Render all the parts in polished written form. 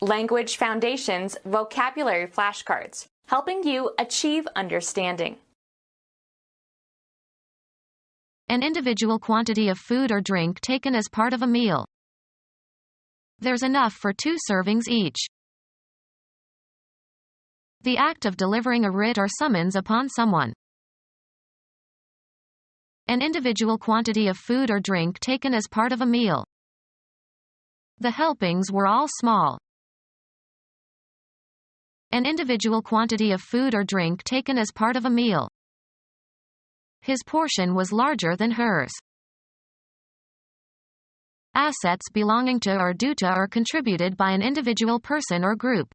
Language Foundations Vocabulary Flashcards, helping you achieve understanding. An individual quantity of food or drink taken as part of a meal. There's enough for 2 servings each. The act of delivering a writ or summons upon someone. An individual quantity of food or drink taken as part of a meal. The helpings were all small. An individual quantity of food or drink taken as part of a meal. His portion was larger than hers. Assets belonging to or due to or contributed by an individual person or group.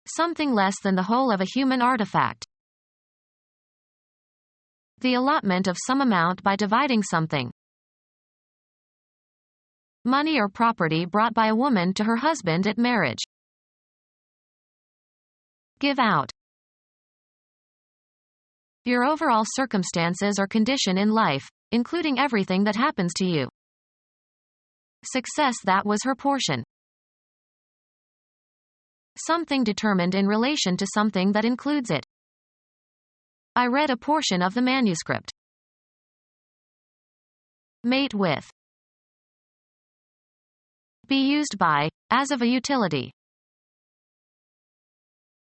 Something less than the whole of a human artifact. The allotment of some amount by dividing something. Money or property brought by a woman to her husband at marriage. Give out. Your overall circumstances or condition in life, including everything that happens to you. Success that was her portion. Something determined in relation to something that includes it. I read a portion of the manuscript. Mate with. Be used by, as of a utility.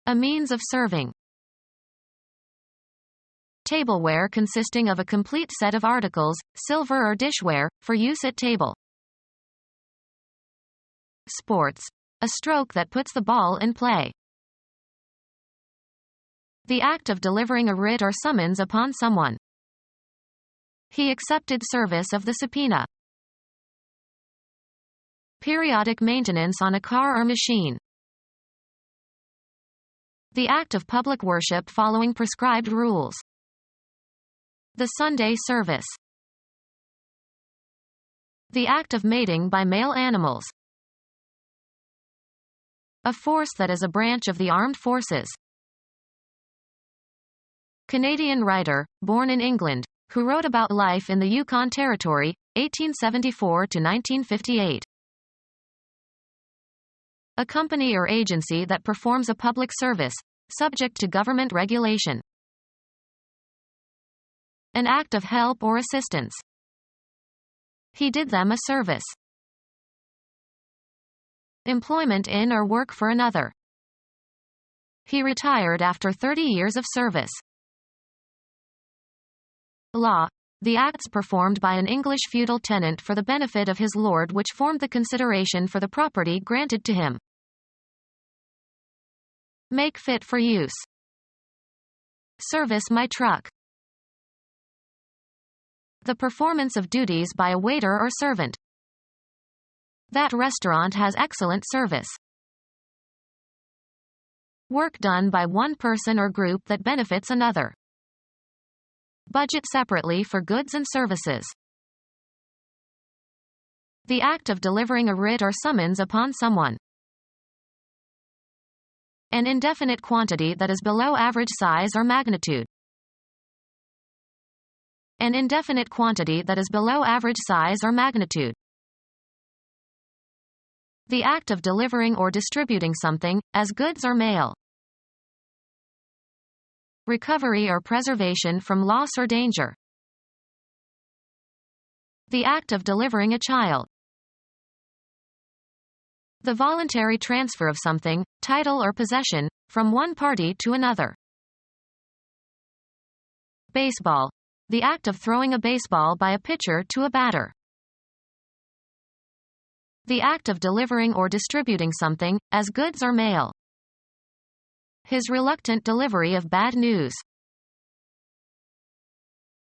A means of serving. Tableware consisting of a complete set of articles, silver or dishware, for use at table. Sports. A stroke that puts the ball in play. The act of delivering a writ or summons upon someone. He accepted service of the subpoena. Periodic maintenance on a car or machine. The act of public worship following prescribed rules. The Sunday service. The act of mating by male animals. A force that is a branch of the armed forces. Canadian writer, born in England, who wrote about life in the Yukon Territory, 1874 to 1958. A company or agency that performs a public service, subject to government regulation. An act of help or assistance. He did them a service. Employment in or work for another. He retired after 30 years of service. Law. The acts performed by an English feudal tenant for the benefit of his lord which formed the consideration for the property granted to him. Make fit for use. Service my truck. The performance of duties by a waiter or servant. That restaurant has excellent service. Work done by one person or group that benefits another. Budget separately for goods and services. The act of delivering a writ or summons upon someone. An indefinite quantity that is below average size or magnitude. An indefinite quantity that is below average size or magnitude. The act of delivering or distributing something, as goods or mail. Recovery or preservation from loss or danger. The act of delivering a child. The voluntary transfer of something, title or possession, from one party to another. Baseball. The act of throwing a baseball by a pitcher to a batter. The act of delivering or distributing something, as goods or mail. His reluctant delivery of bad news.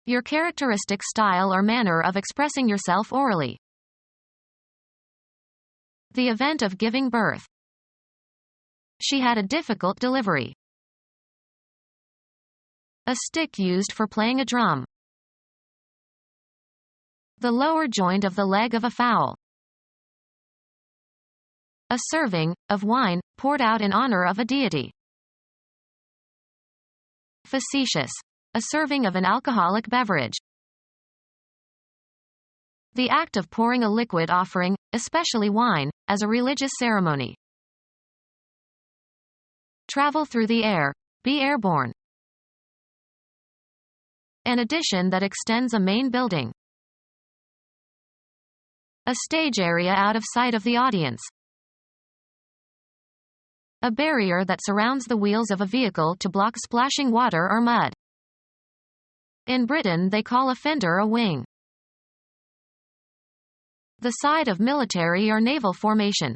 Your characteristic style or manner of expressing yourself orally. The event of giving birth. She had a difficult delivery. A stick used for playing a drum. The lower joint of the leg of a fowl. A serving, of wine, poured out in honor of a deity. Facetious. A serving of an alcoholic beverage. The act of pouring a liquid offering, especially wine, as a religious ceremony. Travel through the air. Be airborne. An addition that extends a main building. A stage area out of sight of the audience. A barrier that surrounds the wheels of a vehicle to block splashing water or mud. In Britain they call a fender a wing. The side of military or naval formation.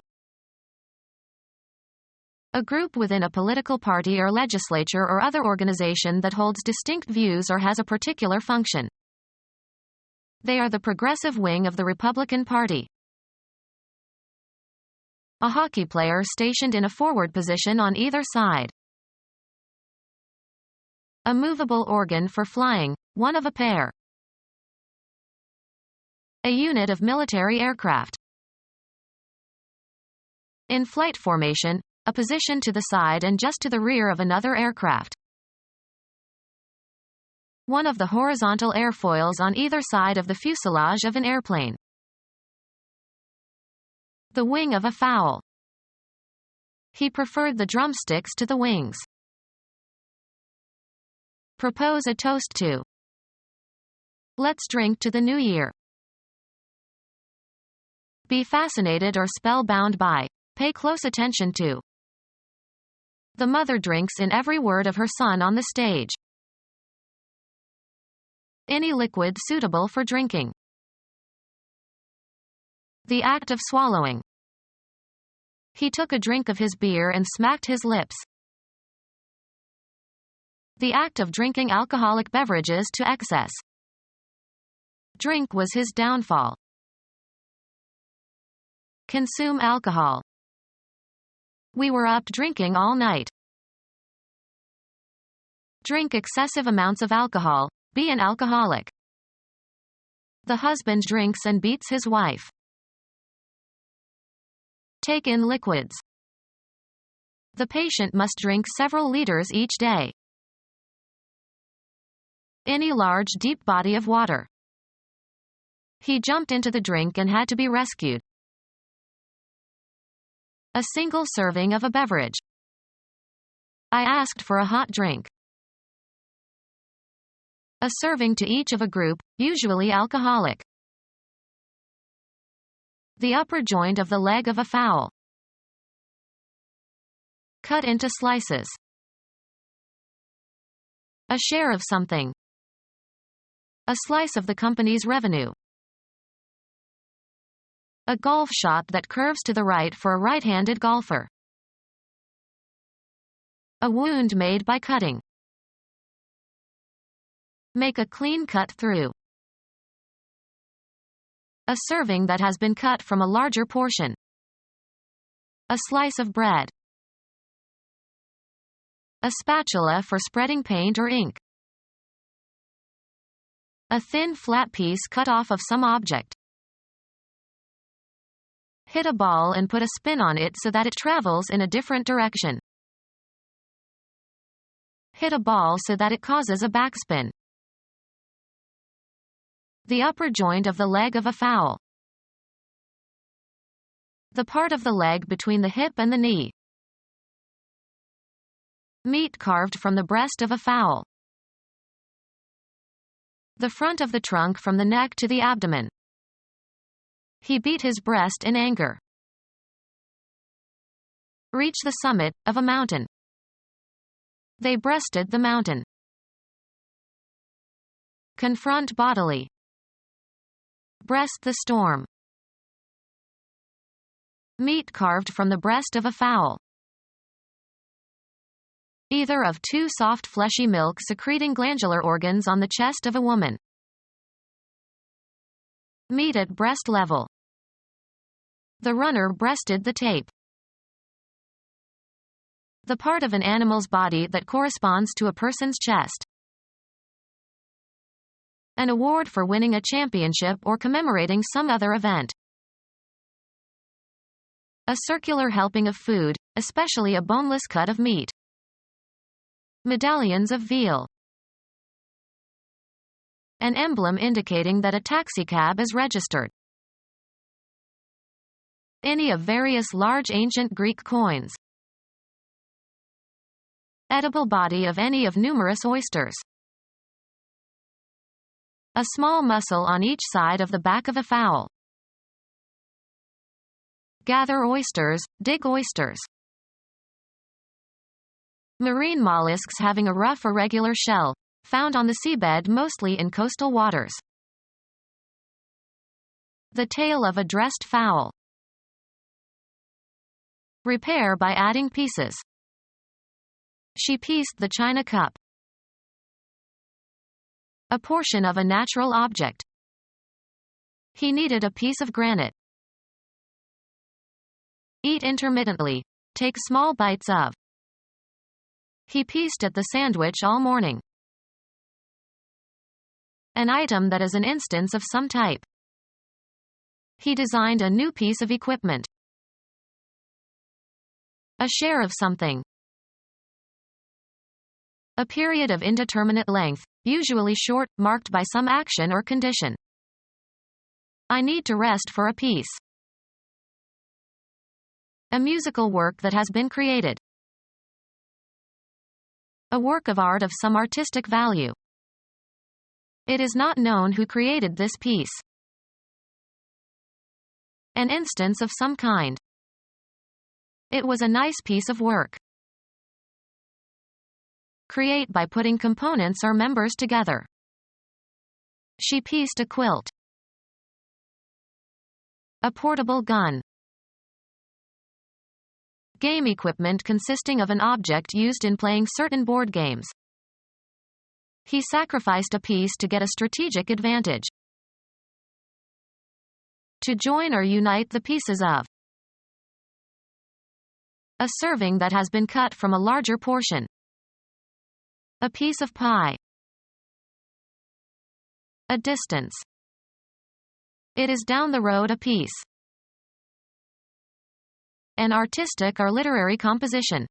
A group within a political party or legislature or other organization that holds distinct views or has a particular function. They are the progressive wing of the Republican Party. A hockey player stationed in a forward position on either side. A movable organ for flying, one of a pair. A unit of military aircraft. In flight formation, a position to the side and just to the rear of another aircraft. One of the horizontal airfoils on either side of the fuselage of an airplane. The wing of a fowl. He preferred the drumsticks to the wings. Propose a toast to. Let's drink to the new year. Be fascinated or spellbound by. Pay close attention to. The mother drinks in every word of her son on the stage. Any liquid suitable for drinking. The act of swallowing. He took a drink of his beer and smacked his lips. The act of drinking alcoholic beverages to excess. Drink was his downfall. Consume alcohol. We were up drinking all night. Drink excessive amounts of alcohol. Be an alcoholic. The husband drinks and beats his wife. Take in liquids. The patient must drink several liters each day. Any large deep body of water. He jumped into the drink and had to be rescued. A single serving of a beverage. I asked for a hot drink. A serving to each of a group, usually alcoholic. The upper joint of the leg of a fowl. Cut into slices. A share of something. A slice of the company's revenue. A golf shot that curves to the right for a right-handed golfer. A wound made by cutting. Make a clean cut through. A serving that has been cut from a larger portion. A slice of bread. A spatula for spreading paint or ink. A thin flat piece cut off of some object. Hit a ball and put a spin on it so that it travels in a different direction. Hit a ball so that it causes a backspin. The upper joint of the leg of a fowl. The part of the leg between the hip and the knee. Meat carved from the breast of a fowl. The front of the trunk from the neck to the abdomen. He beat his breast in anger. Reach the summit of a mountain. They breasted the mountain. Confront bodily. Breast the storm. Meat carved from the breast of a fowl. Either of two soft fleshy milk secreting glandular organs on the chest of a woman. Meat at breast level. The runner breasted the tape. The part of an animal's body that corresponds to a person's chest. An award for winning a championship or commemorating some other event. A circular helping of food, especially a boneless cut of meat. Medallions of veal. An emblem indicating that a taxicab is registered. Any of various large ancient Greek coins. Edible body of any of numerous oysters. A small muscle on each side of the back of a fowl. Gather oysters, dig oysters. Marine mollusks having a rough irregular shell, found on the seabed mostly in coastal waters. The tail of a dressed fowl. Repair by adding pieces. She pieced the china cup. A portion of a natural object. He needed a piece of granite. Eat intermittently. Take small bites of. He pieced at the sandwich all morning. An item that is an instance of some type. He designed a new piece of equipment. A share of something. A period of indeterminate length, usually short, marked by some action or condition. I need to rest for a piece. A musical work that has been created. A work of art of some artistic value. It is not known who created this piece. An instance of some kind. It was a nice piece of work. Create by putting components or members together. She pieced a quilt. A portable gun. Game equipment consisting of an object used in playing certain board games. He sacrificed a piece to get a strategic advantage. To join or unite the pieces of. A serving that has been cut from a larger portion. A piece of pie. A distance. It is down the road a piece. An artistic or literary composition.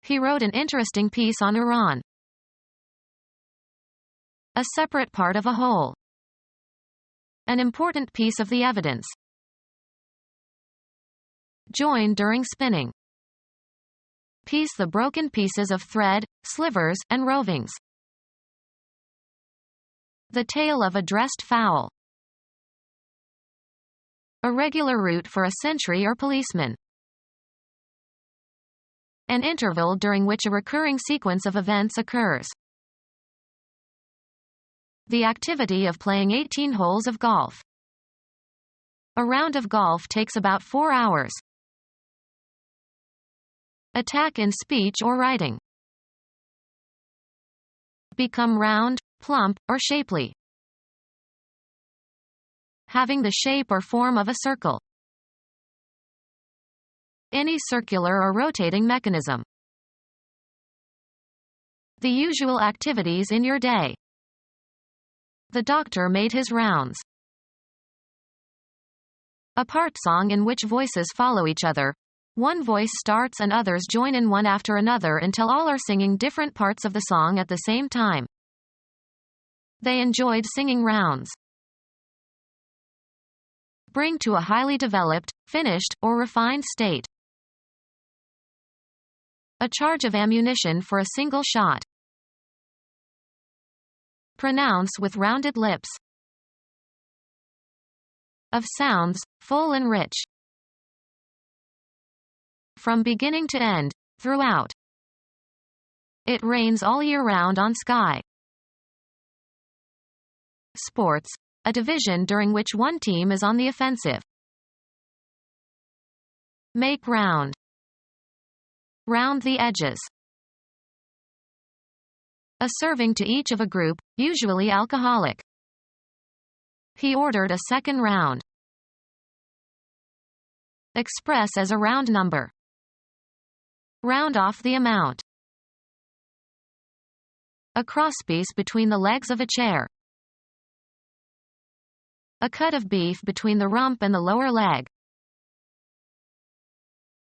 He wrote an interesting piece on Iran. A separate part of a whole. An important piece of the evidence. Join during spinning. Piece the broken pieces of thread, slivers, and rovings. The tail of a dressed fowl. A regular route for a sentry or policeman. An interval during which a recurring sequence of events occurs. The activity of playing 18 holes of golf. A round of golf takes about 4 hours. Attack in speech or writing. Become round, plump, or shapely. Having the shape or form of a circle. Any circular or rotating mechanism. The usual activities in your day. The doctor made his rounds. A part song in which voices follow each other. One voice starts and others join in one after another until all are singing different parts of the song at the same time. They enjoyed singing rounds. Bring to a highly developed, finished, or refined state. A charge of ammunition for a single shot. Pronounce with rounded lips. Of sounds, full and rich. From beginning to end, throughout. It rains all year round on sky. Sports, a division during which one team is on the offensive. Make round. Round the edges. A serving to each of a group, usually alcoholic. He ordered a second round. Express as a round number. Round off the amount. A crosspiece between the legs of a chair. A cut of beef between the rump and the lower leg.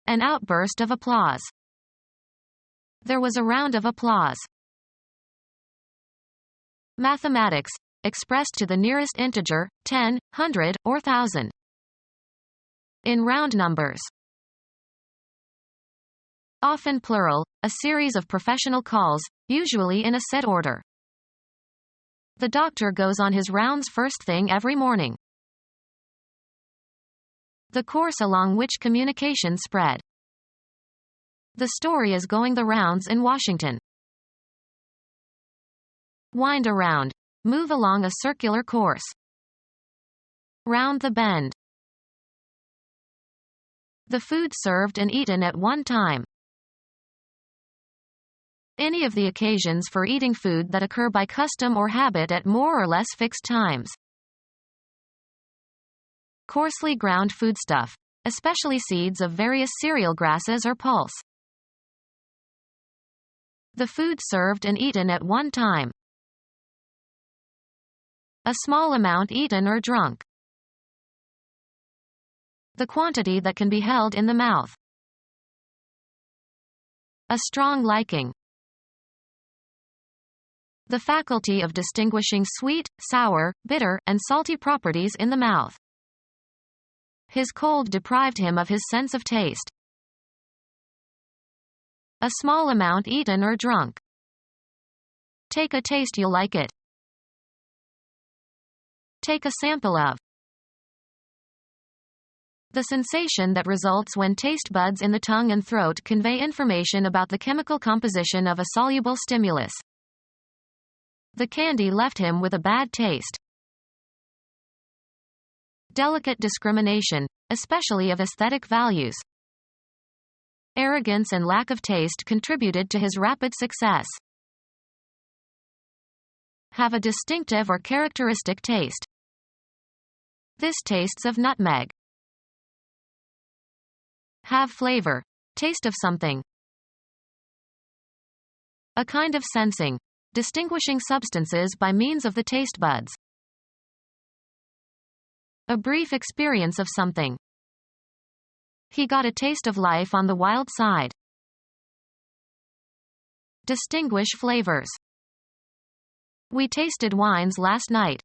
An outburst of applause. There was a round of applause. Mathematics, expressed to the nearest integer, 10, 100, or 1000. In round numbers. Often plural, a series of professional calls, usually in a set order. The doctor goes on his rounds first thing every morning. The course along which communication spread. The story is going the rounds in Washington. Wind around. Move along a circular course. Round the bend. The food served and eaten at one time. Any of the occasions for eating food that occur by custom or habit at more or less fixed times. Coarsely ground foodstuff, especially seeds of various cereal grasses or pulse. The food served and eaten at one time. A small amount eaten or drunk. The quantity that can be held in the mouth. A strong liking. The faculty of distinguishing sweet, sour, bitter, and salty properties in the mouth. His cold deprived him of his sense of taste. A small amount eaten or drunk. Take a taste, you'll like it. Take a sample of. The sensation that results when taste buds in the tongue and throat convey information about the chemical composition of a soluble stimulus. The candy left him with a bad taste. Delicate discrimination, especially of aesthetic values. Arrogance and lack of taste contributed to his rapid success. Have a distinctive or characteristic taste. This tastes of nutmeg. Have flavor. Taste of something. A kind of sensing. Distinguishing substances by means of the taste buds. A brief experience of something. He got a taste of life on the wild side. Distinguish flavors. We tasted wines last night.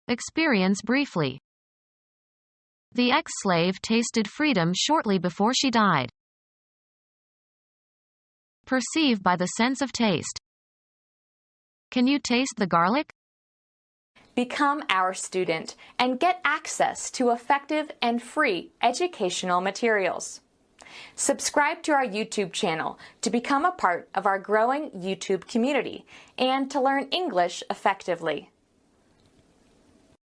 Experience briefly. The ex-slave tasted freedom shortly before she died. Perceive by the sense of taste. Can you taste the garlic? Become our student and get access to effective and free educational materials. Subscribe to our YouTube channel to become a part of our growing YouTube community and to learn English effectively.